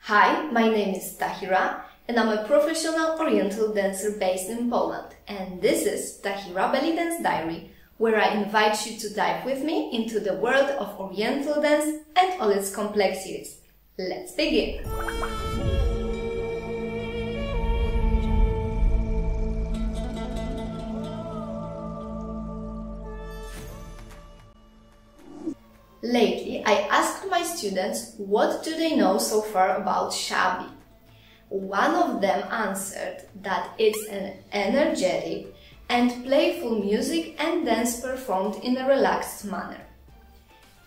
Hi, my name is Tahira and I'm a professional Oriental dancer based in Poland, and this is Tahira Belly Dance Diary, where I invite you to dive with me into the world of Oriental dance and all its complexities. Let's begin! Lately, I asked my students what do they know so far about shaabi. One of them answered that it's an energetic and playful music and dance performed in a relaxed manner.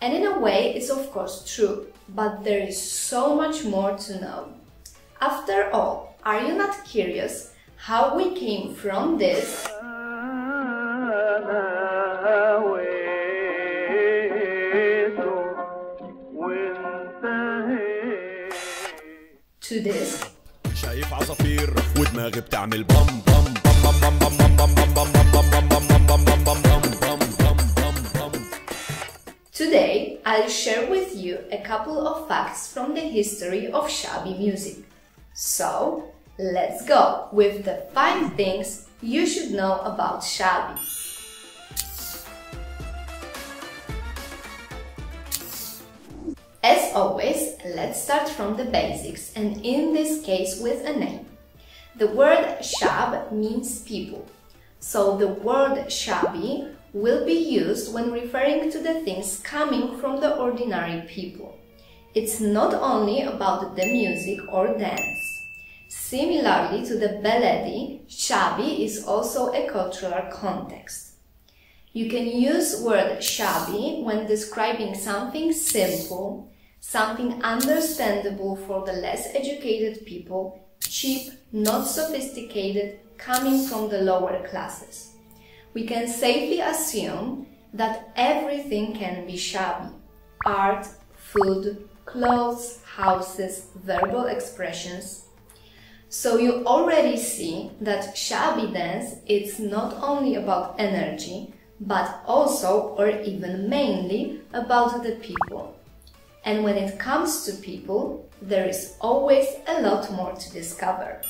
And in a way, it's of course true, but there is so much more to know. After all, are you not curious how we came from this to this? شايف عصافير ودماغي بتعمل بام بام بام بام بام بام بام بام بام بام بام بام. Today, I'll share with you a couple of facts from the history of shaabi music. So, let's go with the 5 things you should know about shaabi. As always, let's start from the basics, and in this case with a name. The word shaab means people, so the word shaabi will be used when referring to the things coming from the ordinary people. It's not only about the music or dance. Similarly to the beledi, shaabi is also a cultural context. You can use word shaabi when describing something simple, something understandable for the less educated people, cheap, not sophisticated, coming from the lower classes. We can safely assume that everything can be shaabi: art, food, clothes, houses, verbal expressions. So you already see that shaabi dance is not only about energy, but also, or even mainly, about the people. And when it comes to people, there is always a lot more to discover.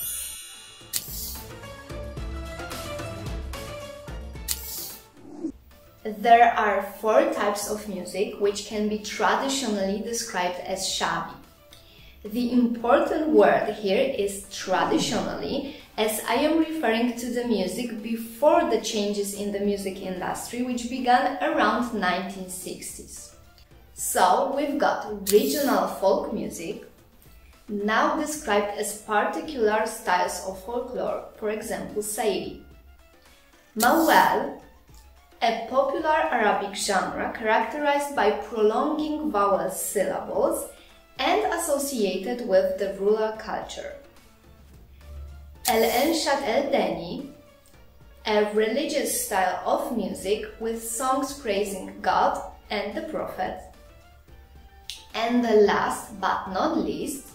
There are 4 types of music which can be traditionally described as shaabi. The important word here is traditionally, as I am referring to the music before the changes in the music industry, which began around 1960s. So we've got regional folk music, now described as particular styles of folklore, for example Saidi. Mawwal, a popular Arabic genre characterized by prolonging vowel syllables and associated with the rural culture. Al-Anshad al-Dani, a religious style of music with songs praising God and the Prophet. And the last but not least,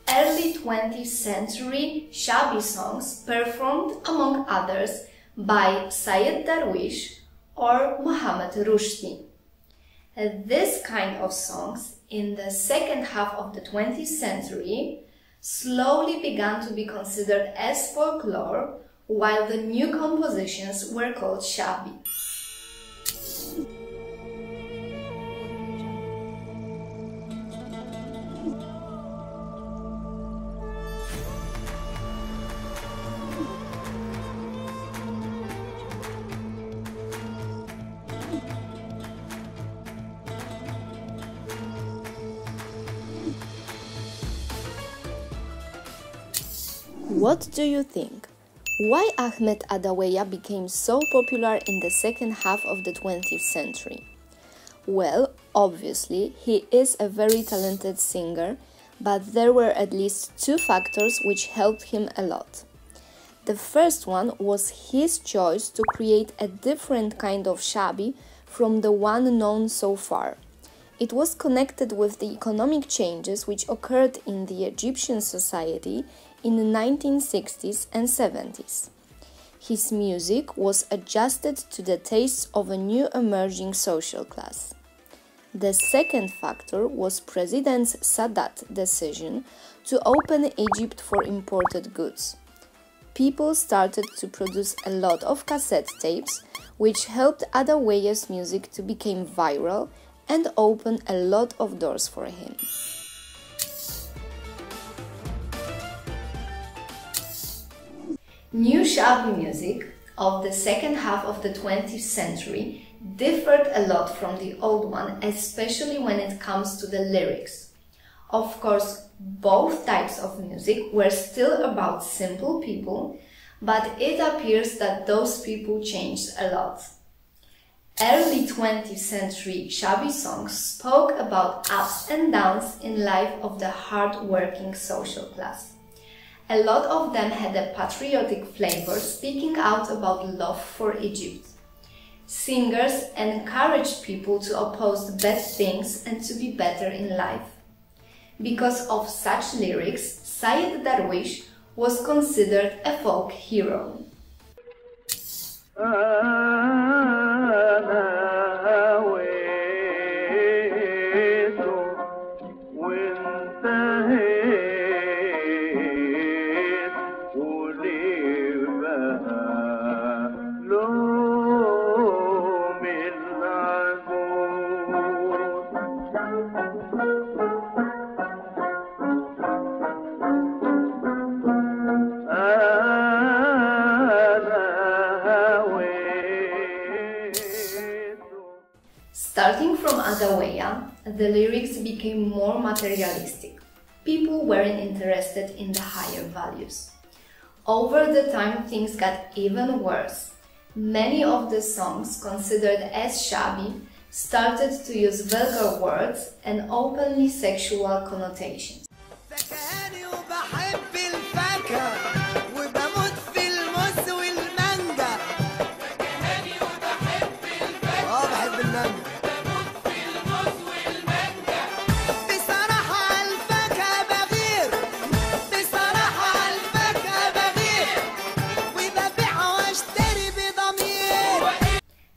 early 20th century shaabi songs performed among others by Sayyid Darwish or Muhammad Rushdie. This kind of songs in the second half of the 20th century slowly began to be considered as folklore, while the new compositions were called shaabi. What do you think? Why Ahmed Adaweya became so popular in the second half of the 20th century? Well, obviously, he is a very talented singer, but there were at least 2 factors which helped him a lot. The first one was his choice to create a different kind of shaabi from the one known so far. It was connected with the economic changes which occurred in the Egyptian society in the 1960s and 70s. His music was adjusted to the tastes of a new emerging social class. The second factor was President Sadat's decision to open Egypt for imported goods. People started to produce a lot of cassette tapes, which helped Adaweya's music to become viral and open a lot of doors for him. New shaabi music of the second half of the 20th century differed a lot from the old one, especially when it comes to the lyrics. Of course, both types of music were still about simple people, but it appears that those people changed a lot. Early 20th century shaabi songs spoke about ups and downs in life of the hard-working social class. A lot of them had a patriotic flavor, speaking out about love for Egypt. Singers encouraged people to oppose bad things and to be better in life. Because of such lyrics, Sayyid Darwish was considered a folk hero. Starting from Adaweya, the lyrics became more materialistic. People weren't interested in the higher values. Over the time, things got even worse. Many of the songs considered as shaabi started to use vulgar words and openly sexual connotations.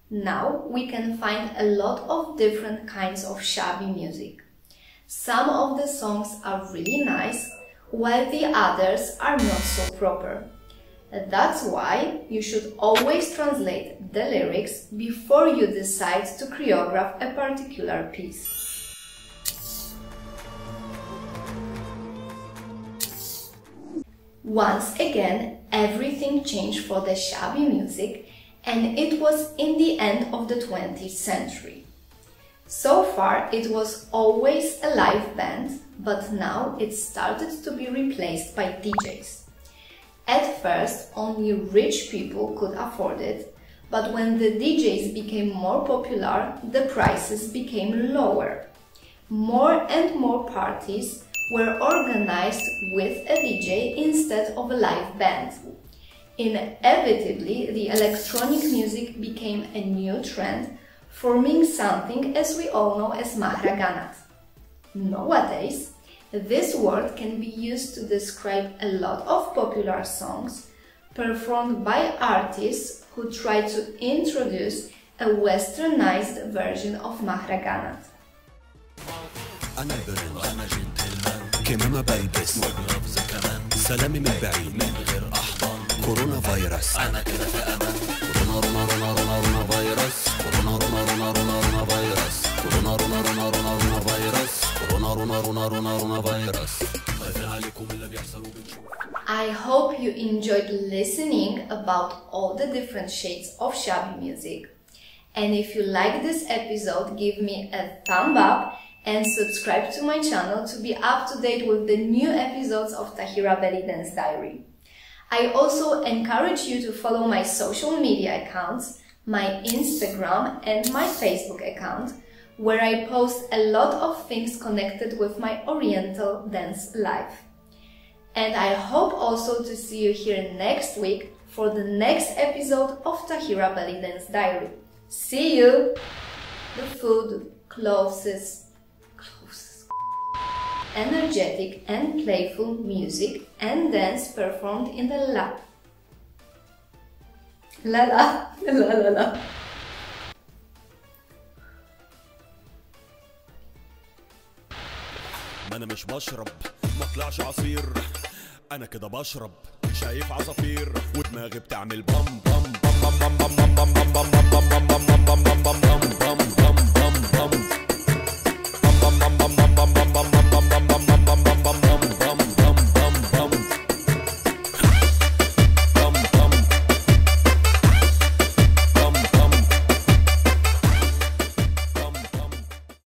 Now we can find a lot of different kinds of shaabi music. Some of the songs are really nice, while the others are not so proper. That's why you should always translate the lyrics before you decide to choreograph a particular piece. Once again, everything changed for the shaabi music, and it was in the end of the 20th century. So far, it was always a live band, but now it started to be replaced by DJs. At first, only rich people could afford it, but when the DJs became more popular, the prices became lower. More and more parties were organized with a DJ instead of a live band. Inevitably, the electronic music became a new trend, forming something as we all know as Mahraganat. Nowadays, this word can be used to describe a lot of popular songs performed by artists who try to introduce a westernized version of Mahraganat. أنا برنس أنا جنتلمان كمامة بلبس وجلافز كمان سلامي من بعيد من غير أحضان كورونا فيروس أنا كده في أمان كورونا رونا رونا رونا رونا فيروس كورونا رونا رونا رونا رونا فيروس كورونا رونا رونا رونا رونا فيروس كورونا رونا رونا رونا رونا فيروس خايفين عليكم اللي بيحصل وبنشوف. I hope you enjoyed listening about all the different shades of shaabi music. And if you like this episode, give me a thumb up and subscribe to my channel to be up to date with the new episodes of Tahira Belly Dance Diary. I also encourage you to follow my social media accounts, my Instagram and my Facebook account, where I post a lot of things connected with my Oriental dance life. And I hope also to see you here next week for the next episode of Tahira Belly Dance Diary. See you! The food, clothes, energetic and playful music and dance performed in the la la la la la la. ما انا مش بشرب ما طلعش عصير، انا كده بشرب شايف عصافير ودماغي بتعمل بام بام